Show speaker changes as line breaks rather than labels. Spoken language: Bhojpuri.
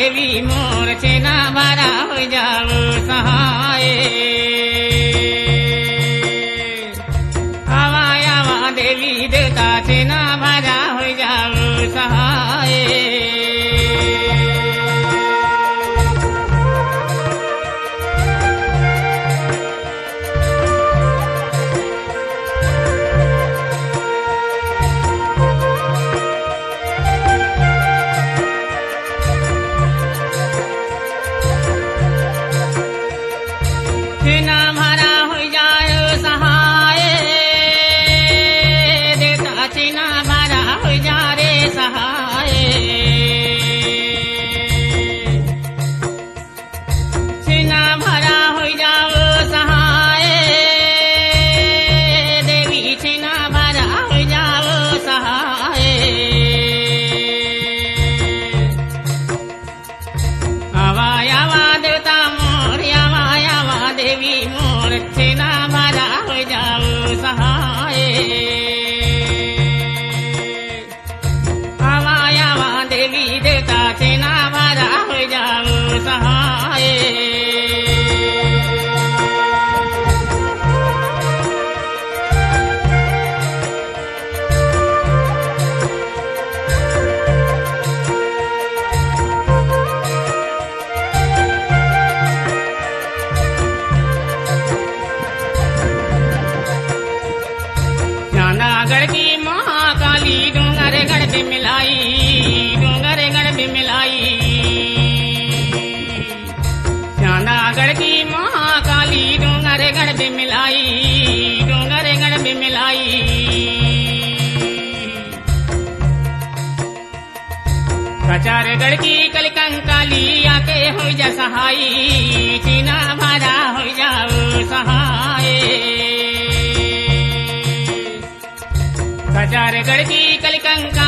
देवी मोर छेना भरा हो जाओ सहाय। आवा आवा देवी देवता छेना भरा हो जाओ सहाय। छेना भरा हो जाओ सहाय, देवता छेना भरा हो जा रे सहाय। छेना भरा हो जाओ सहाय, देवी छेना भरा हो जाओ सहाय। आवा आवा देवता मोर आवा आवा देवी मोर छेना भरा हो जाओ सहाय। आवा आवा देवी देवता छेना भरा हो जाओ सहाय। श्यानागढ़ की महाकाली डूंगरगढ़ में मिलाई, डूंगरगढ़ में मिलाई। श्यानागढ़ की महाकाली डूंगरगढ़ में मिलाई, डूंगरगढ़ में मिलाई। कचारगढ़ की कलकंकाली आके हो जा सहाई, छेना भरा हो जाओ सहाय। कचारगढ़ की कलकंका